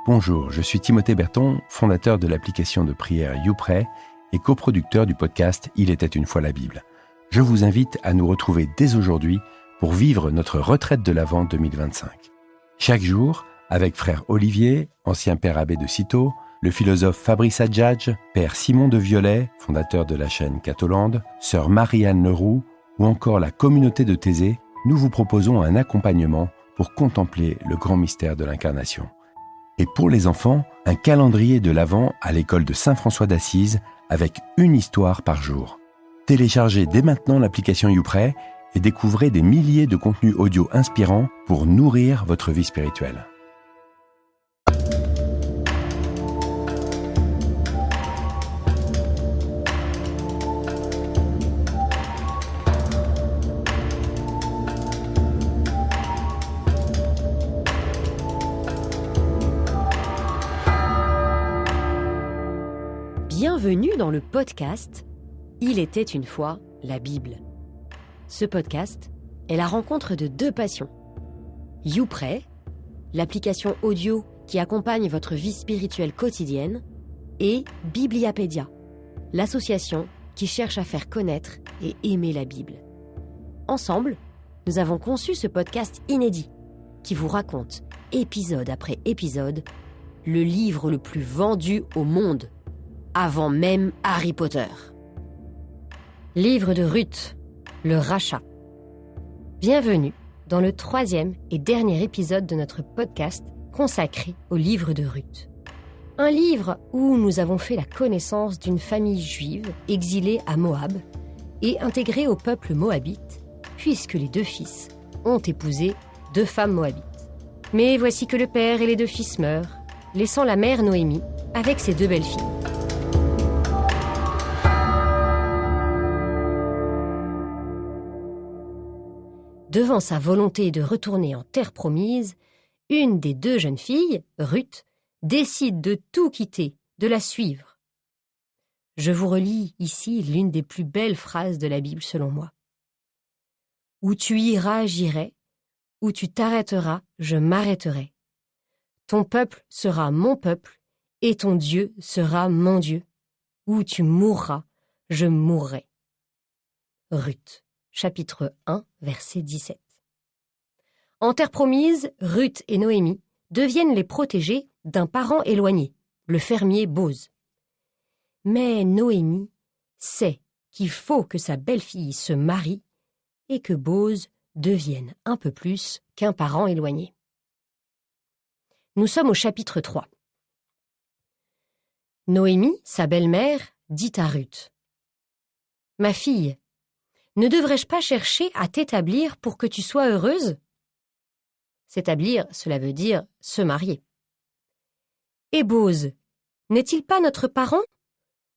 Bonjour, je suis Timothée Berton, fondateur de l'application de prière YouPray et coproducteur du podcast « Il était une fois la Bible ». Je vous invite à nous retrouver dès aujourd'hui pour vivre notre retraite de l'Avent 2025. Chaque jour, avec frère Olivier, ancien père abbé de Cîteaux, le philosophe Fabrice Adjadj, père Simon de Viollet, fondateur de la chaîne Catholande, sœur Marie-Anne Leroux ou encore la communauté de Thésée, nous vous proposons un accompagnement pour contempler le grand mystère de l'incarnation. Et pour les enfants, un calendrier de l'Avent à l'école de Saint-François d'Assise avec une histoire par jour. Téléchargez dès maintenant l'application YouPray et découvrez des milliers de contenus audio inspirants pour nourrir votre vie spirituelle. Bienvenue dans le podcast « Il était une fois la Bible ». Ce podcast est la rencontre de deux passions. YouPray, l'application audio qui accompagne votre vie spirituelle quotidienne, et Bibliapédia, l'association qui cherche à faire connaître et aimer la Bible. Ensemble, nous avons conçu ce podcast inédit qui vous raconte, épisode après épisode, le livre le plus vendu au monde, avant même Harry Potter. Livre de Ruth, le rachat. Bienvenue dans le 3e et dernier épisode de notre podcast consacré au livre de Ruth. Un livre où nous avons fait la connaissance d'une famille juive exilée à Moab et intégrée au peuple moabite, puisque les deux fils ont épousé deux femmes moabites. Mais voici que le père et les deux fils meurent, laissant la mère Noémie avec ses deux belles-filles. Devant sa volonté de retourner en terre promise, une des deux jeunes filles, Ruth, décide de tout quitter, de la suivre. Je vous relis ici l'une des plus belles phrases de la Bible selon moi. « Où tu iras, j'irai, où tu t'arrêteras, je m'arrêterai. Ton peuple sera mon peuple, et ton Dieu sera mon Dieu. Où tu mourras, je mourrai. » Ruth. Chapitre 1, verset 17. En terre promise, Ruth et Noémie deviennent les protégées d'un parent éloigné, le fermier Boz. Mais Noémie sait qu'il faut que sa belle-fille se marie et que Boz devienne un peu plus qu'un parent éloigné. Nous sommes au chapitre 3. Noémie, sa belle-mère, dit à Ruth : « Ma fille, ne devrais-je pas chercher à t'établir pour que tu sois heureuse ? » S'établir, cela veut dire se marier. « Et Boz, n'est-il pas notre parent,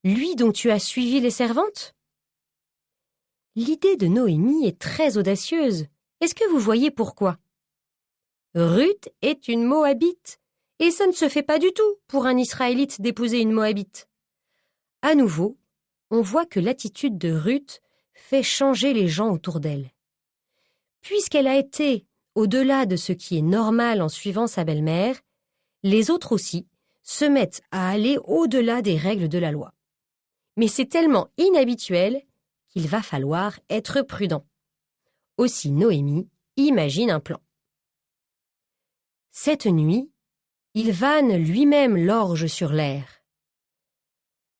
lui dont tu as suivi les servantes ?» L'idée de Noémie est très audacieuse. Est-ce que vous voyez pourquoi ? Ruth est une Moabite, et ça ne se fait pas du tout pour un Israélite d'épouser une Moabite. À nouveau, on voit que l'attitude de Ruth fait changer les gens autour d'elle. Puisqu'elle a été au-delà de ce qui est normal en suivant sa belle-mère, les autres aussi se mettent à aller au-delà des règles de la loi. Mais c'est tellement inhabituel qu'il va falloir être prudent. Aussi Noémie imagine un plan. Cette nuit, il vanne lui-même l'orge sur l'air.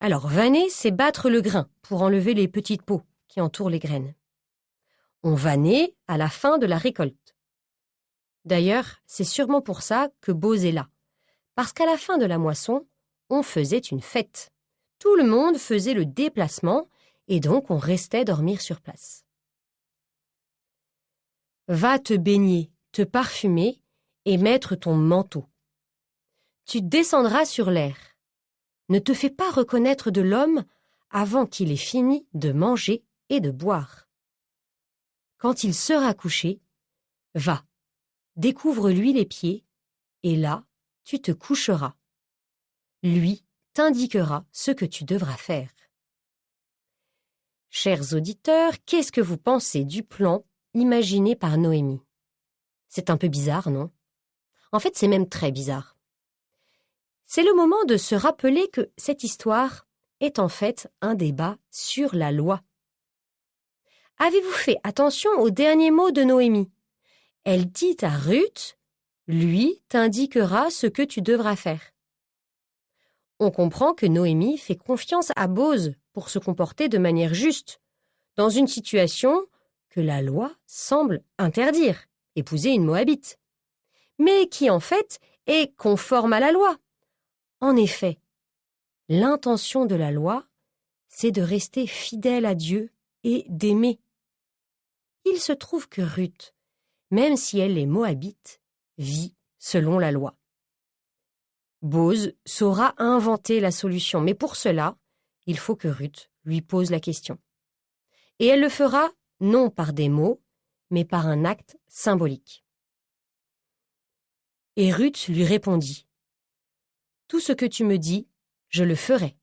Alors vanner, c'est battre le grain pour enlever les petites peaux qui entourent les graines. On vannait à la fin de la récolte. D'ailleurs, c'est sûrement pour ça que Boz est là, parce qu'à la fin de la moisson, on faisait une fête. Tout le monde faisait le déplacement et donc on restait dormir sur place. Va te baigner, te parfumer et mettre ton manteau. Tu descendras sur l'air. Ne te fais pas reconnaître de l'homme avant qu'il ait fini de manger et de boire. Quand il sera couché, va, découvre-lui les pieds, et là, tu te coucheras. Lui t'indiquera ce que tu devras faire. Chers auditeurs, qu'est-ce que vous pensez du plan imaginé par Noémie ? C'est un peu bizarre, non ? En fait, c'est même très bizarre. C'est le moment de se rappeler que cette histoire est en fait un débat sur la loi. Avez-vous fait attention aux derniers mots de Noémie? Elle dit à Ruth, « Lui t'indiquera ce que tu devras faire. » On comprend que Noémie fait confiance à Bose pour se comporter de manière juste, dans une situation que la loi semble interdire, épouser une Moabite, mais qui en fait est conforme à la loi. En effet, l'intention de la loi, c'est de rester fidèle à Dieu et d'aimer. Il se trouve que Ruth, même si elle est moabite, vit selon la loi. Bose saura inventer la solution, mais pour cela, il faut que Ruth lui pose la question. Et elle le fera non par des mots, mais par un acte symbolique. Et Ruth lui répondit, « Tout ce que tu me dis, je le ferai. »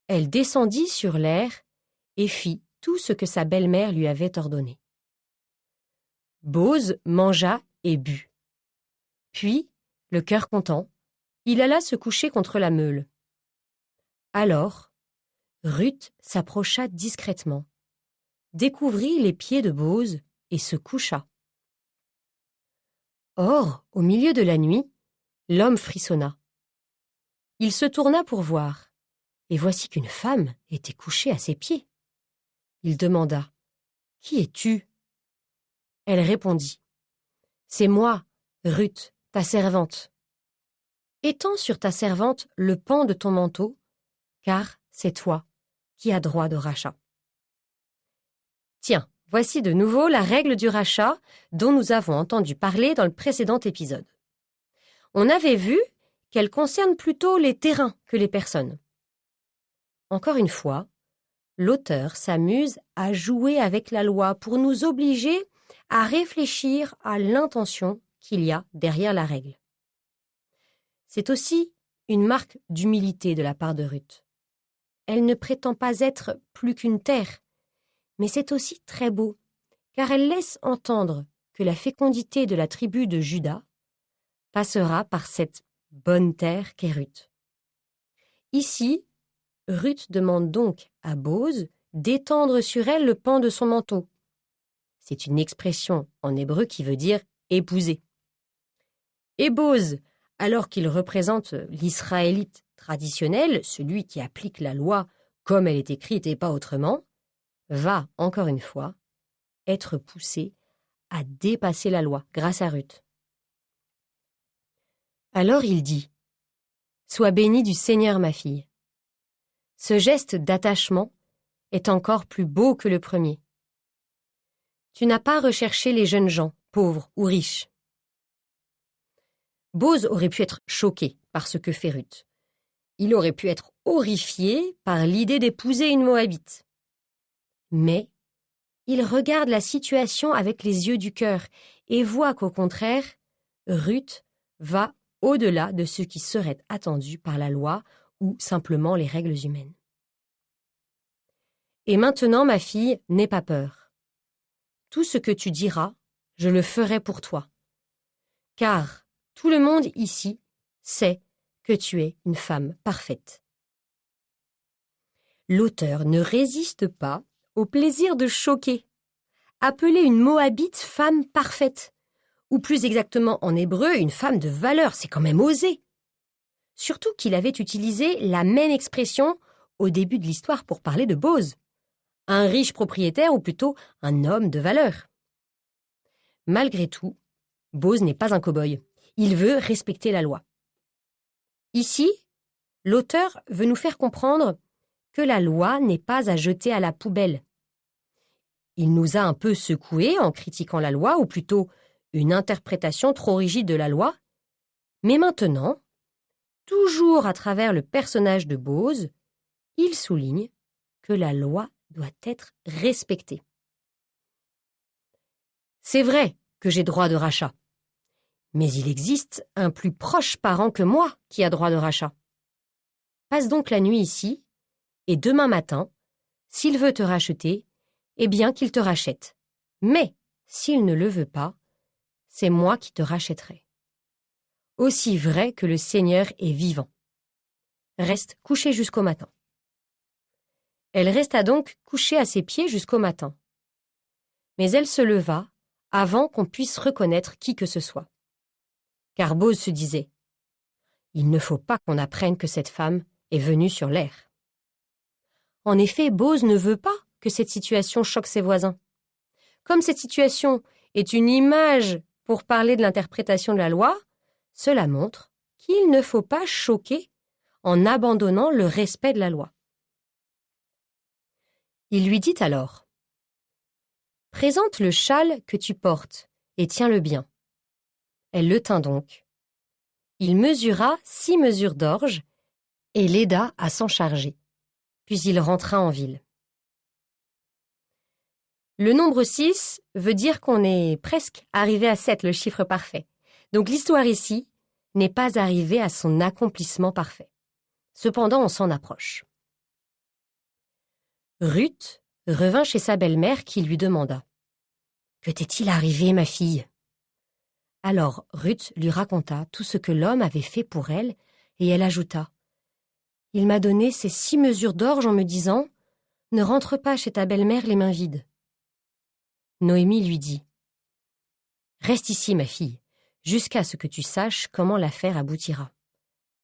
Elle descendit sur l'aire et fit tout ce que sa belle-mère lui avait ordonné. Bose mangea et but. Puis, le cœur content, il alla se coucher contre la meule. Alors, Ruth s'approcha discrètement, découvrit les pieds de Bose et se coucha. Or, au milieu de la nuit, l'homme frissonna. Il se tourna pour voir, et voici qu'une femme était couchée à ses pieds. Il demanda, « Qui es-tu » Elle répondit, « C'est moi, Ruth, ta servante. Étends sur ta servante le pan de ton manteau, car c'est toi qui as droit de rachat. » Tiens, voici de nouveau la règle du rachat dont nous avons entendu parler dans le précédent épisode. On avait vu qu'elle concerne plutôt les terrains que les personnes. Encore une fois, l'auteur s'amuse à jouer avec la loi pour nous obliger à réfléchir à l'intention qu'il y a derrière la règle. C'est aussi une marque d'humilité de la part de Ruth. Elle ne prétend pas être plus qu'une terre, mais c'est aussi très beau, car elle laisse entendre que la fécondité de la tribu de Juda passera par cette bonne terre qu'est Ruth. Ici, Ruth demande donc à Bose d'étendre sur elle le pan de son manteau. C'est une expression en hébreu qui veut dire « épouser ». Et Bose, alors qu'il représente l'Israélite traditionnel, celui qui applique la loi comme elle est écrite et pas autrement, va, encore une fois, être poussé à dépasser la loi grâce à Ruth. Alors il dit, « Sois bénie du Seigneur, ma fille. » Ce geste d'attachement est encore plus beau que le premier. Tu n'as pas recherché les jeunes gens, pauvres ou riches. Bose aurait pu être choqué par ce que fait Ruth. Il aurait pu être horrifié par l'idée d'épouser une Moabite. Mais il regarde la situation avec les yeux du cœur et voit qu'au contraire, Ruth va au-delà de ce qui serait attendu par la loi ou simplement les règles humaines. Et maintenant, ma fille, n'aie pas peur. Tout ce que tu diras, je le ferai pour toi. Car tout le monde ici sait que tu es une femme parfaite. L'auteur ne résiste pas au plaisir de choquer. Appeler une Moabite femme parfaite, ou plus exactement en hébreu, une femme de valeur, c'est quand même osé. Surtout qu'il avait utilisé la même expression au début de l'histoire pour parler de Bose, un riche propriétaire ou plutôt un homme de valeur. Malgré tout, Bose n'est pas un cow-boy. Il veut respecter la loi. Ici, l'auteur veut nous faire comprendre que la loi n'est pas à jeter à la poubelle. Il nous a un peu secoués en critiquant la loi, ou plutôt une interprétation trop rigide de la loi, mais maintenant, toujours à travers le personnage de Bose, il souligne que la loi doit être respectée. C'est vrai que j'ai droit de rachat, mais il existe un plus proche parent que moi qui a droit de rachat. Passe donc la nuit ici, et demain matin, s'il veut te racheter, eh bien qu'il te rachète. Mais s'il ne le veut pas, c'est moi qui te rachèterai. aussi vrai que le Seigneur est vivant. Reste couchée jusqu'au matin. » Elle resta donc couchée à ses pieds jusqu'au matin. Mais elle se leva avant qu'on puisse reconnaître qui que ce soit. Car Bose se disait « Il ne faut pas qu'on apprenne que cette femme est venue sur l'air. » En effet, Bose ne veut pas que cette situation choque ses voisins. Comme cette situation est une image pour parler de l'interprétation de la loi, cela montre qu'il ne faut pas choquer en abandonnant le respect de la loi. Il lui dit alors « Présente le châle que tu portes et tiens-le bien. » Elle le tint donc. Il mesura 6 mesures d'orge et l'aida à s'en charger. Puis il rentra en ville. Le nombre 6 veut dire qu'on est presque arrivé à 7, le chiffre parfait. Donc l'histoire ici n'est pas arrivée à son accomplissement parfait. Cependant, on s'en approche. Ruth revint chez sa belle-mère qui lui demanda « Que t'est-il arrivé, ma fille ?» Alors Ruth lui raconta tout ce que l'homme avait fait pour elle, et elle ajouta « Il m'a donné ces 6 mesures d'orge en me disant « Ne rentre pas chez ta belle-mère les mains vides. » Noémie lui dit « Reste ici, ma fille, jusqu'à ce que tu saches comment l'affaire aboutira.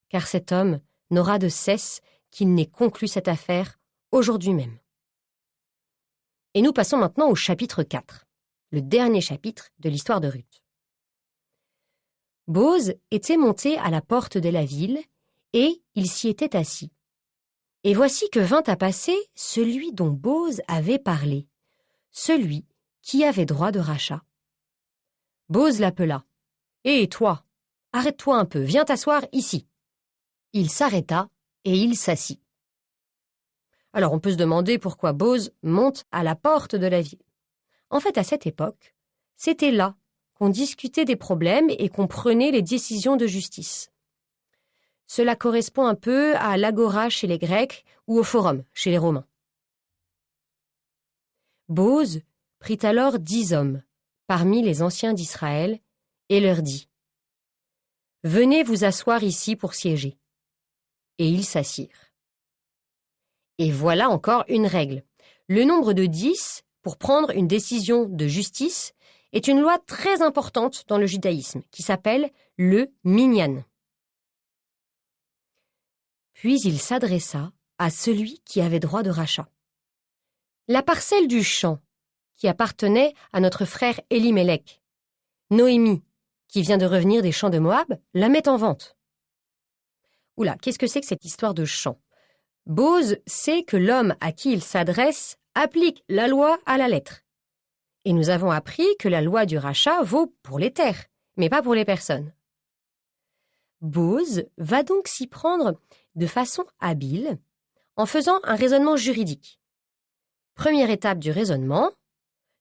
Car cet homme n'aura de cesse qu'il n'ait conclu cette affaire aujourd'hui même. » Et nous passons maintenant au chapitre 4, le dernier chapitre de l'histoire de Ruth. Bose était monté à la porte de la ville, et il s'y était assis. Et voici que vint à passer celui dont Bose avait parlé, celui qui avait droit de rachat. Bose l'appela. « Hé, toi, arrête-toi un peu, viens t'asseoir ici. » Il s'arrêta et il s'assit. Alors on peut se demander pourquoi Bose monte à la porte de la ville. En fait, à cette époque, c'était là qu'on discutait des problèmes et qu'on prenait les décisions de justice. Cela correspond un peu à l'agora chez les Grecs ou au forum chez les Romains. Bose prit alors 10 hommes parmi les anciens d'Israël et leur dit « Venez vous asseoir ici pour siéger. » Et ils s'assirent. Et voilà encore une règle. Le nombre de 10 pour prendre une décision de justice est une loi très importante dans le judaïsme qui s'appelle le minyan. Puis il s'adressa à celui qui avait droit de rachat. La parcelle du champ qui appartenait à notre frère Élimélec, Noémie, qui vient de revenir des champs de Moab, la met en vente. Oula, qu'est-ce que c'est que cette histoire de champ ? Bose sait que l'homme à qui il s'adresse applique la loi à la lettre. Et nous avons appris que la loi du rachat vaut pour les terres, mais pas pour les personnes. Bose va donc s'y prendre de façon habile en faisant un raisonnement juridique. Première étape du raisonnement,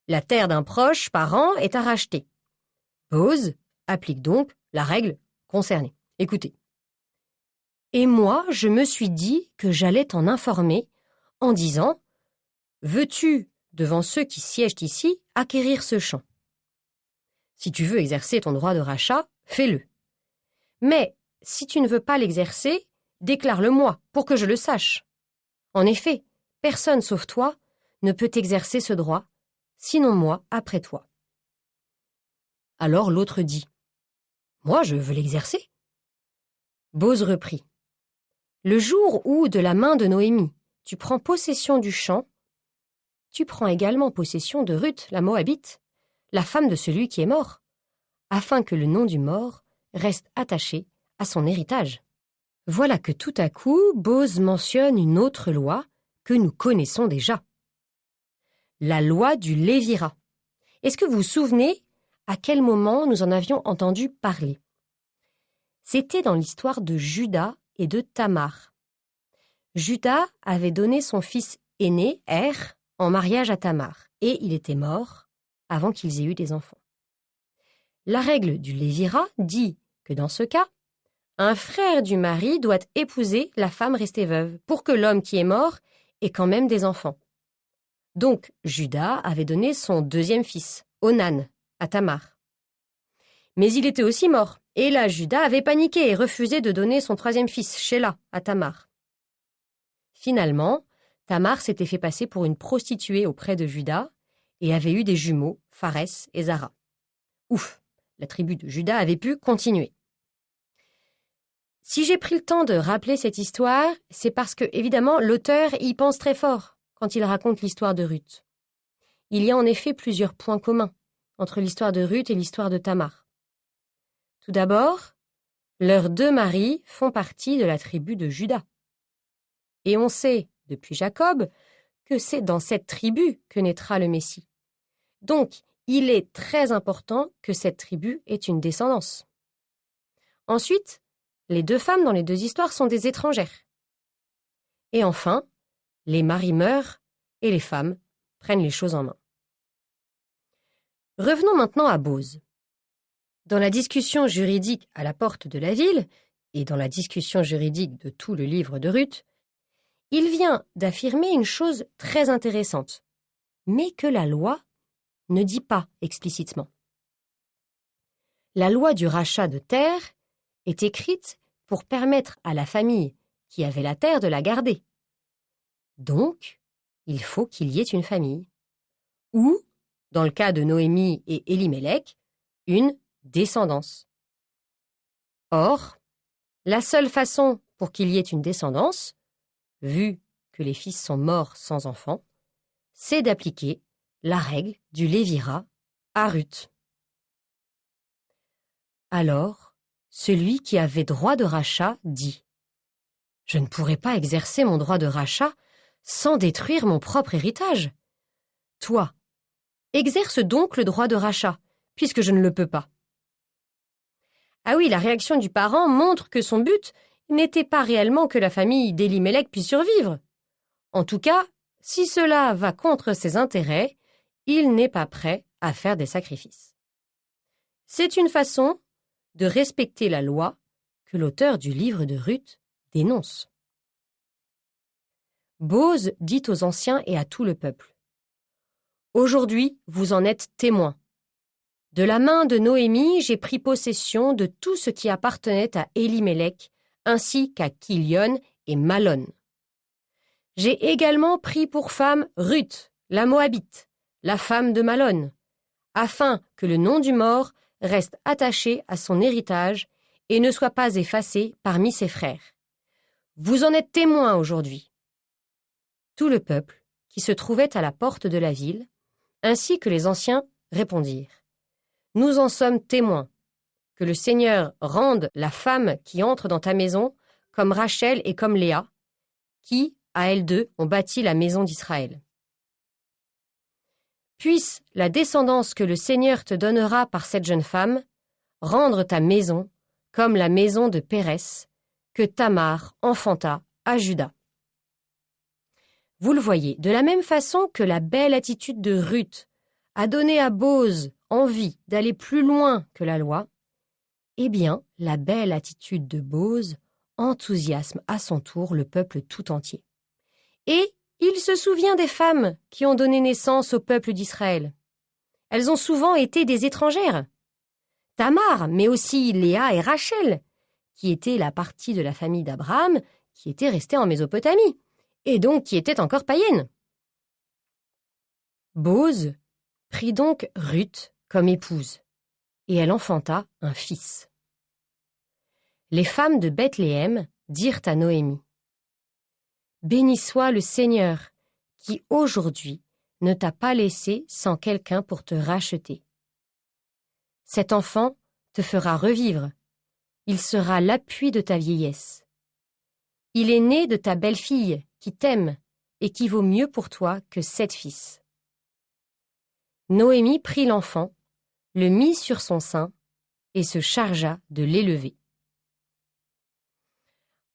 la terre d'un proche parent est à racheter. Bose applique donc la règle concernée. Écoutez. Et moi, je me suis dit que j'allais t'en informer en disant « Veux-tu, devant ceux qui siègent ici, acquérir ce champ ? Si tu veux exercer ton droit de rachat, fais-le. Mais si tu ne veux pas l'exercer, déclare-le-moi pour que je le sache. En effet, personne sauf toi ne peut exercer ce droit, sinon moi après toi. » Alors l'autre dit « Moi, je veux l'exercer. » Bose reprit. « Le jour où, de la main de Noémie, tu prends possession du champ, tu prends également possession de Ruth, la Moabite, la femme de celui qui est mort, afin que le nom du mort reste attaché à son héritage. » Voilà que tout à coup, Bose mentionne une autre loi que nous connaissons déjà. La loi du lévira. Est-ce que vous vous souvenez à quel moment nous en avions entendu parler ? C'était dans l'histoire de Juda et de Tamar. Juda avait donné son fils aîné, Er, en mariage à Tamar, et il était mort avant qu'ils aient eu des enfants. La règle du lévira dit que dans ce cas, un frère du mari doit épouser la femme restée veuve pour que l'homme qui est mort ait quand même des enfants. Donc, Juda avait donné son deuxième fils, Onan, à Tamar. Mais il était aussi mort, Et là, Juda avait paniqué et refusé de donner son troisième fils, Shéla, à Tamar. Finalement, Tamar s'était fait passer pour une prostituée auprès de Juda et avait eu des jumeaux, Pharès et Zara. Ouf, la tribu de Juda avait pu continuer. Si j'ai pris le temps de rappeler cette histoire, c'est parce que, évidemment, l'auteur y pense très fort quand il raconte l'histoire de Ruth. Il y a en effet plusieurs points communs entre l'histoire de Ruth et l'histoire de Tamar. Tout d'abord, leurs deux maris font partie de la tribu de Juda. Et on sait, depuis Jacob, que c'est dans cette tribu que naîtra le Messie. Donc, il est très important que cette tribu ait une descendance. Ensuite, les deux femmes dans les deux histoires sont des étrangères. Et enfin, les maris meurent et les femmes prennent les choses en main. Revenons maintenant à Boz. Dans la discussion juridique à la porte de la ville, et dans la discussion juridique de tout le livre de Ruth, il vient d'affirmer une chose très intéressante, mais que la loi ne dit pas explicitement. La loi du rachat de terre est écrite pour permettre à la famille qui avait la terre de la garder. Donc, il faut qu'il y ait une famille. Ou, dans le cas de Noémie et Élimélec, une descendance. Or, la seule façon pour qu'il y ait une descendance, vu que les fils sont morts sans enfants, c'est d'appliquer la règle du lévirat à Ruth. Alors, celui qui avait droit de rachat dit « Je ne pourrai pas exercer mon droit de rachat sans détruire mon propre héritage. Toi, exerce donc le droit de rachat, puisque je ne le peux pas. » Ah oui, la réaction du parent montre que son but n'était pas réellement que la famille d'Élimélec puisse survivre. En tout cas, si cela va contre ses intérêts, il n'est pas prêt à faire des sacrifices. C'est une façon de respecter la loi que l'auteur du livre de Ruth dénonce. Boz dit aux anciens et à tout le peuple : « Aujourd'hui, vous en êtes témoins. De la main de Noémie, j'ai pris possession de tout ce qui appartenait à Élimélec, ainsi qu'à Kilion et Malon. J'ai également pris pour femme Ruth, la Moabite, la femme de Malon, afin que le nom du mort reste attaché à son héritage et ne soit pas effacé parmi ses frères. Vous en êtes témoins aujourd'hui. » Tout le peuple, qui se trouvait à la porte de la ville, ainsi que les anciens, répondirent : « Nous en sommes témoins. Que le Seigneur rende la femme qui entre dans ta maison comme Rachel et comme Léa, qui, à elles deux, ont bâti la maison d'Israël. Puisse la descendance que le Seigneur te donnera par cette jeune femme rendre ta maison comme la maison de Pérès, que Tamar enfanta à Juda. » Vous le voyez, de la même façon que la belle attitude de Ruth a donné à Boz envie d'aller plus loin que la loi, eh bien, la belle attitude de Boz enthousiasme à son tour le peuple tout entier. Et il se souvient des femmes qui ont donné naissance au peuple d'Israël. Elles ont souvent été des étrangères. Tamar, mais aussi Léa et Rachel, qui étaient la partie de la famille d'Abraham, qui était restée en Mésopotamie, et donc qui était encore païenne. Boz prit donc Ruth comme épouse, et elle enfanta un fils. Les femmes de Bethléem dirent à Noémie : « Béni soit le Seigneur, qui aujourd'hui ne t'a pas laissé sans quelqu'un pour te racheter. Cet enfant te fera revivre, il sera l'appui de ta vieillesse. Il est né de ta belle-fille qui t'aime et qui vaut mieux pour toi que 7 fils. » Noémie prit l'enfant, le mit sur son sein et se chargea de l'élever.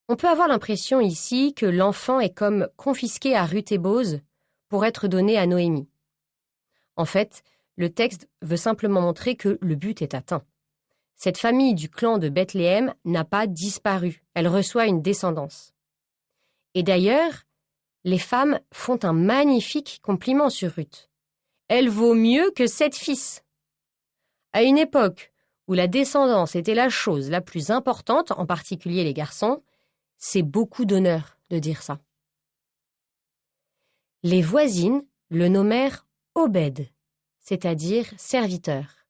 On peut avoir l'impression ici que l'enfant est comme confisqué à Ruth et Boz pour être donné à Noémie. En fait, le texte veut simplement montrer que le but est atteint. Cette famille du clan de Bethléem n'a pas disparu, elle reçoit une descendance. Et d'ailleurs, les femmes font un magnifique compliment sur Ruth. Elle vaut mieux que 7 fils. À une époque où la descendance était la chose la plus importante, en particulier les garçons, c'est beaucoup d'honneur de dire ça. Les voisines le nommèrent Obed, c'est-à-dire serviteur.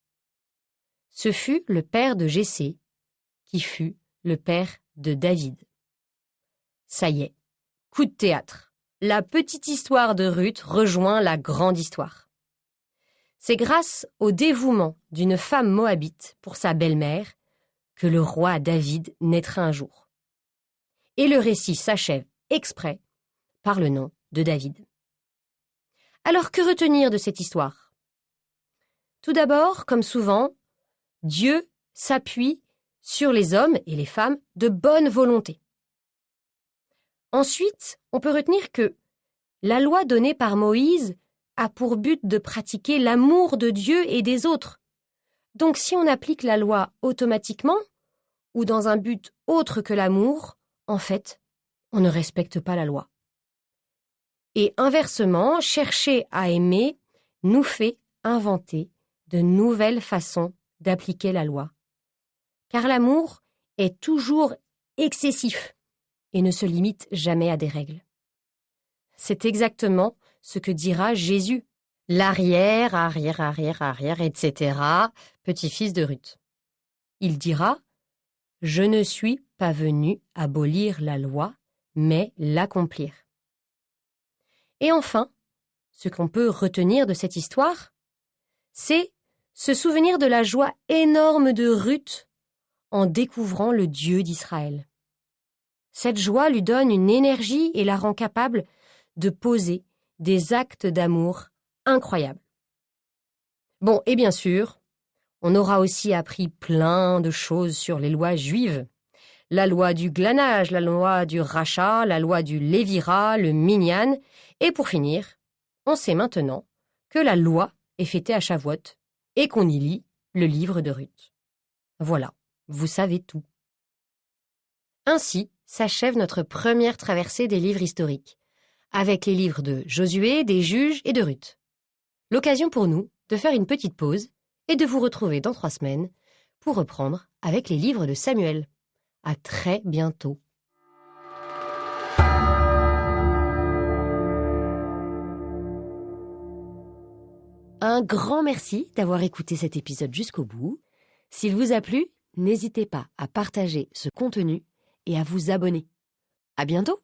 Ce fut le père de Jessé, qui fut le père de David. Ça y est, coup de théâtre. La petite histoire de Ruth rejoint la grande histoire. C'est grâce au dévouement d'une femme moabite pour sa belle-mère que le roi David naîtra un jour. Et le récit s'achève exprès par le nom de David. Alors que retenir de cette histoire ? Tout d'abord, comme souvent, Dieu s'appuie sur les hommes et les femmes de bonne volonté. Ensuite, on peut retenir que la loi donnée par Moïse a pour but de pratiquer l'amour de Dieu et des autres. Donc si on applique la loi automatiquement ou dans un but autre que l'amour, en fait, on ne respecte pas la loi. Et inversement, chercher à aimer nous fait inventer de nouvelles façons d'appliquer la loi. Car l'amour est toujours excessif et ne se limite jamais à des règles. C'est exactement ce que dira Jésus, l'arrière, etc., petit-fils de Ruth. Il dira « Je ne suis pas venu abolir la loi, mais l'accomplir. » Et enfin, ce qu'on peut retenir de cette histoire, c'est se souvenir de la joie énorme de Ruth en découvrant le Dieu d'Israël. Cette joie lui donne une énergie et la rend capable de poser des actes d'amour incroyables. Bon, et bien sûr, on aura aussi appris plein de choses sur les lois juives. La loi du glanage, la loi du rachat, la loi du lévira, le minyan. Et pour finir, on sait maintenant que la loi est fêtée à Shavuot et qu'on y lit le livre de Ruth. Voilà, vous savez tout. Ainsi s'achève notre première traversée des livres historiques, avec les livres de Josué, des Juges et de Ruth. L'occasion pour nous de faire une petite pause et de vous retrouver dans 3 semaines pour reprendre avec les livres de Samuel. À très bientôt. Un grand merci d'avoir écouté cet épisode jusqu'au bout. S'il vous a plu, n'hésitez pas à partager ce contenu et à vous abonner. À bientôt!